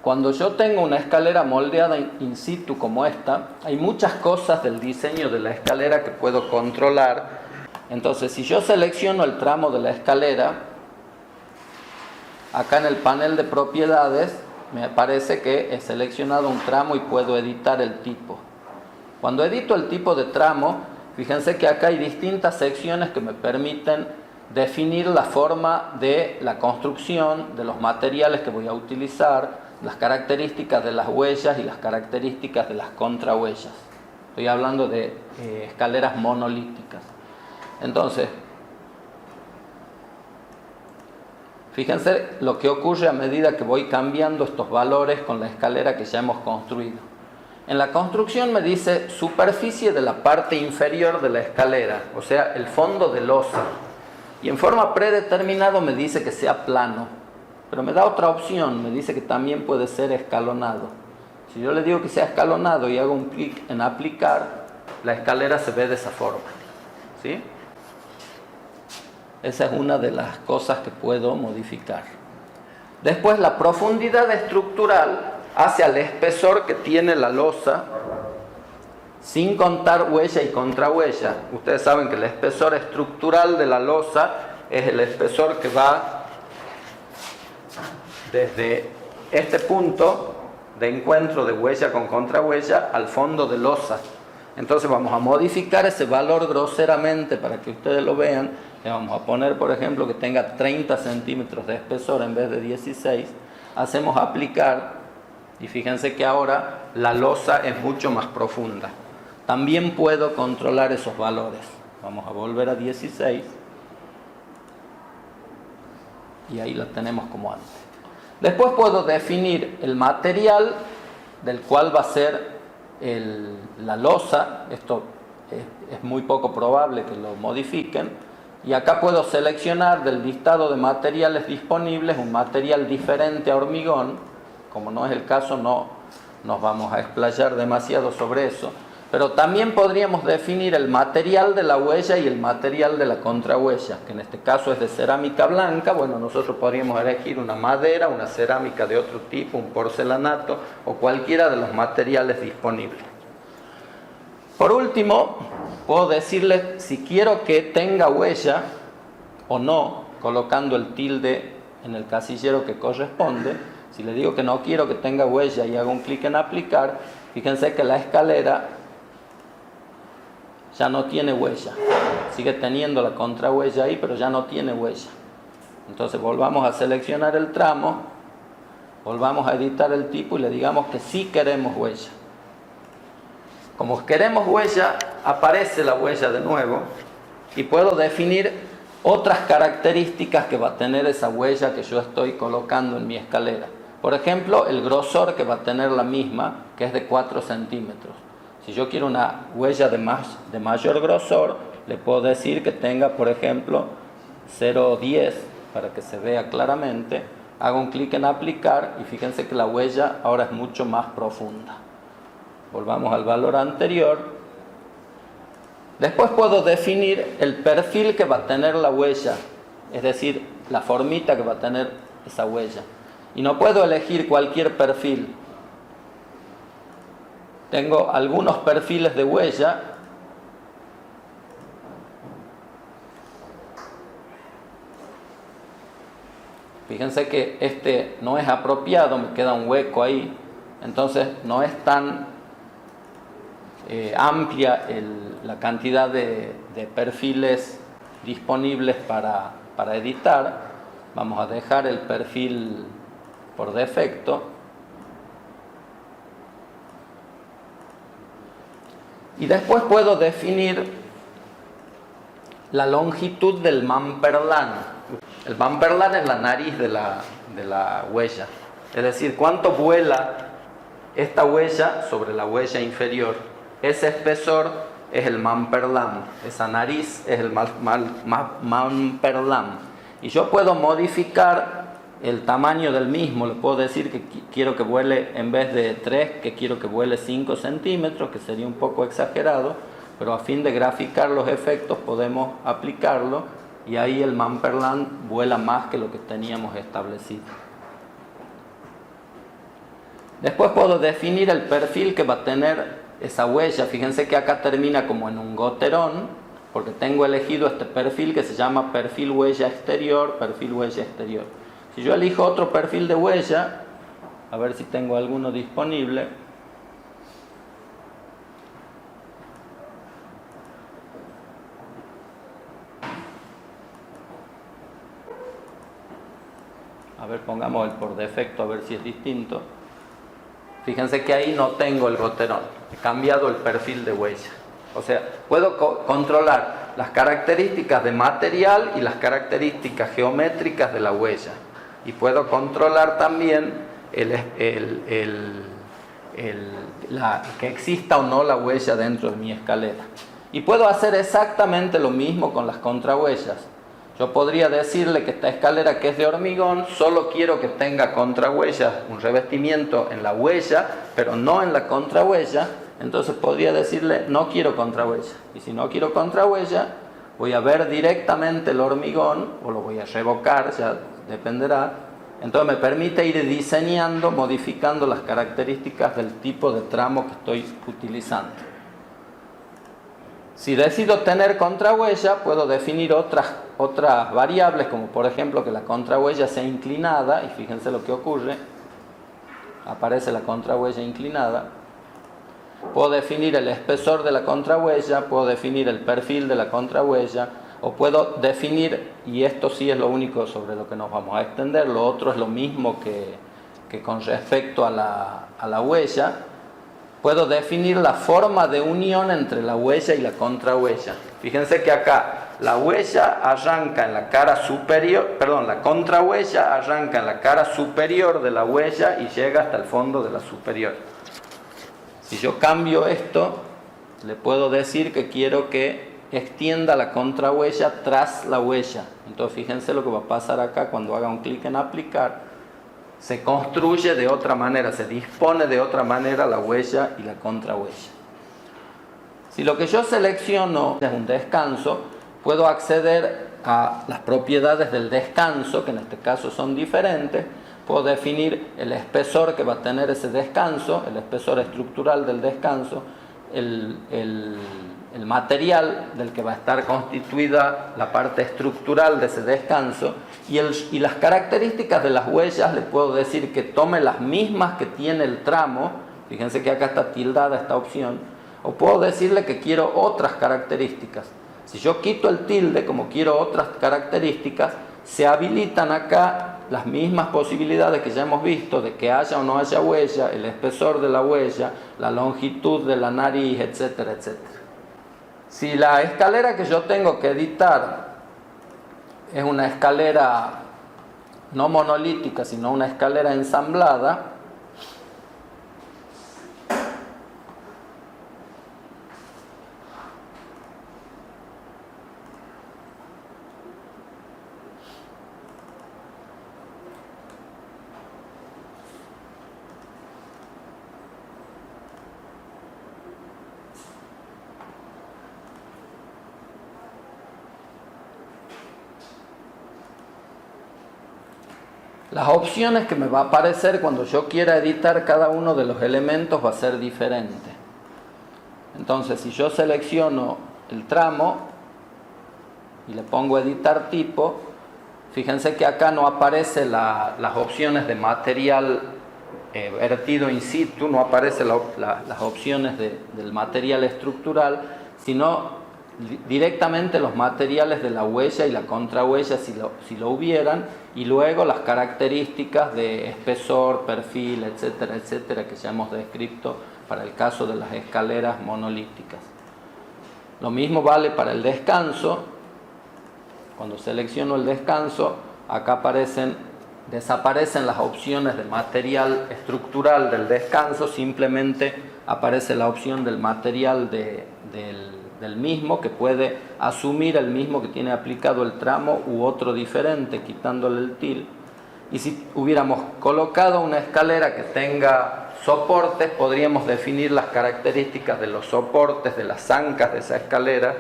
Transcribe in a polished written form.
cuando yo tengo una escalera moldeada in situ como esta, hay muchas cosas del diseño de la escalera que puedo controlar. Entonces, si yo selecciono el tramo de la escalera, acá en el panel de propiedades me parece que he seleccionado un tramo y puedo editar el tipo. Cuando edito el tipo de tramo, fíjense que acá hay distintas secciones que me permiten definir la forma de la construcción, de los materiales que voy a utilizar, las características de las huellas y las características de las contrahuellas. Estoy hablando de escaleras monolíticas. Entonces, fíjense lo que ocurre a medida que voy cambiando estos valores con la escalera que ya hemos construido. En la construcción me dice superficie de la parte inferior de la escalera, o sea, el fondo de losa. Y en forma predeterminada me dice que sea plano, pero me da otra opción, me dice que también puede ser escalonado. Si yo le digo que sea escalonado y hago un clic en aplicar, la escalera se ve de esa forma, ¿sí? Esa es una de las cosas que puedo modificar. Después, la profundidad estructural hace al espesor que tiene la losa, sin contar huella y contrahuella. Ustedes saben que el espesor estructural de la losa es el espesor que va desde este punto de encuentro de huella con contrahuella al fondo de losa. Entonces vamos a modificar ese valor groseramente para que ustedes lo vean. Le vamos a poner, por ejemplo, que tenga 30 centímetros de espesor en vez de 16. Hacemos aplicar y fíjense que ahora la losa es mucho más profunda. También puedo controlar esos valores. Vamos a volver a 16. Y ahí la tenemos como antes. Después puedo definir el material del cual va a ser la losa. Esto es muy poco probable que lo modifiquen. Y acá puedo seleccionar del listado de materiales disponibles un material diferente a hormigón. Como no es el caso, no nos vamos a explayar demasiado sobre eso. Pero también podríamos definir el material de la huella y el material de la contrahuella, que en este caso es de cerámica blanca. Bueno, nosotros podríamos elegir una madera, una cerámica de otro tipo, un porcelanato o cualquiera de los materiales disponibles. Por último, puedo decirle si quiero que tenga huella o no, colocando el tilde en el casillero que corresponde. Si le digo que no quiero que tenga huella y hago un clic en aplicar, fíjense que la escalera ya no tiene huella. Sigue teniendo la contrahuella ahí, pero ya no tiene huella. Entonces volvamos a seleccionar el tramo, volvamos a editar el tipo y le digamos que sí queremos huella. Como queremos huella, aparece la huella de nuevo y puedo definir otras características que va a tener esa huella que yo estoy colocando en mi escalera. Por ejemplo, el grosor que va a tener la misma, que es de 4 centímetros. Si yo quiero una huella de mayor grosor, le puedo decir que tenga, por ejemplo, 0,10 para que se vea claramente. Hago un clic en aplicar y fíjense que la huella ahora es mucho más profunda. Volvamos al valor anterior. Después puedo definir el perfil que va a tener la huella, es decir, la formita que va a tener esa huella. Y no puedo elegir cualquier perfil. Tengo algunos perfiles de huella. Fíjense que este no es apropiado, me queda un hueco ahí. Entonces no es tan amplia la cantidad de perfiles disponibles para editar. Vamos a dejar el perfil por defecto. Y después puedo definir la longitud del mamperlan. El mamperlan es la nariz de la huella. Es decir, cuánto vuela esta huella sobre la huella inferior. Ese espesor es el mamperlan. Esa nariz es el mamperlan. Y yo puedo modificar el tamaño del mismo. Le puedo decir que quiero que vuele, en vez de 3, que quiero que vuele 5 centímetros, que sería un poco exagerado, pero a fin de graficar los efectos podemos aplicarlo y ahí el mamperlan vuela más que lo que teníamos establecido. Después puedo definir el perfil que va a tener esa huella. Fíjense que acá termina como en un goterón, porque tengo elegido este perfil que se llama perfil huella exterior, perfil huella exterior. Si yo elijo otro perfil de huella, a ver si tengo alguno disponible. A ver, pongamos el por defecto, a ver si es distinto. Fíjense que ahí no tengo el goterón, he cambiado el perfil de huella. O sea, puedo controlar las características de material y las características geométricas de la huella. Y puedo controlar también que exista o no la huella dentro de mi escalera. Y puedo hacer exactamente lo mismo con las contrahuellas. Yo podría decirle que esta escalera, que es de hormigón, solo quiero que tenga contrahuellas, un revestimiento en la huella, pero no en la contrahuella. Entonces podría decirle, no quiero contrahuella. Y si no quiero contrahuella, voy a ver directamente el hormigón, o lo voy a revocar, ya dependerá. Entonces me permite ir diseñando, modificando las características del tipo de tramo que estoy utilizando. Si decido tener contrahuella, puedo definir otras variables, como por ejemplo que la contrahuella sea inclinada, y fíjense lo que ocurre, aparece la contrahuella inclinada. Puedo definir el espesor de la contrahuella, puedo definir el perfil de la contrahuella, o puedo definir, y esto sí es lo único sobre lo que nos vamos a extender, lo otro es lo mismo que con respecto a la huella. Puedo definir la forma de unión entre la huella y la contrahuella. Fíjense que acá la huella arranca en la cara superior, la contrahuella arranca en la cara superior de la huella y llega hasta el fondo de la superior. Si yo cambio esto, le puedo decir que quiero que extienda la contrahuella tras la huella. Entonces fíjense lo que va a pasar acá cuando haga un clic en aplicar. Se construye de otra manera, se dispone de otra manera la huella y la contrahuella. Si lo que yo selecciono es un descanso, puedo acceder a las propiedades del descanso, que en este caso son diferentes. Puedo definir el espesor que va a tener ese descanso, el espesor estructural del descanso, el material del que va a estar constituida la parte estructural de ese descanso, y las características de las huellas le puedo decir que tome las mismas que tiene el tramo. Fíjense que acá está tildada esta opción, o puedo decirle que quiero otras características. Si yo quito el tilde, como quiero otras características, se habilitan acá las mismas posibilidades que ya hemos visto de que haya o no haya huella, el espesor de la huella, la longitud de la nariz, etcétera, etcétera. Si la escalera que yo tengo que editar es una escalera no monolítica, sino una escalera ensamblada, las opciones que me va a aparecer cuando yo quiera editar cada uno de los elementos va a ser diferente. Entonces, si yo selecciono el tramo y le pongo editar tipo, fíjense que acá no aparecen las opciones de material vertido in situ, no aparecen las opciones del material estructural, sino directamente los materiales de la huella y la contrahuella si lo hubieran, y luego las características de espesor, perfil, etcétera, etcétera, que ya hemos descrito para el caso de las escaleras monolíticas. Lo mismo vale para el descanso. Cuando selecciono el descanso, acá desaparecen las opciones de material estructural del descanso, simplemente aparece la opción del material del mismo, que puede asumir el mismo que tiene aplicado el tramo u otro diferente, quitándole el til. Y si hubiéramos colocado una escalera que tenga soportes, podríamos definir las características de los soportes, de las ancas de esa escalera,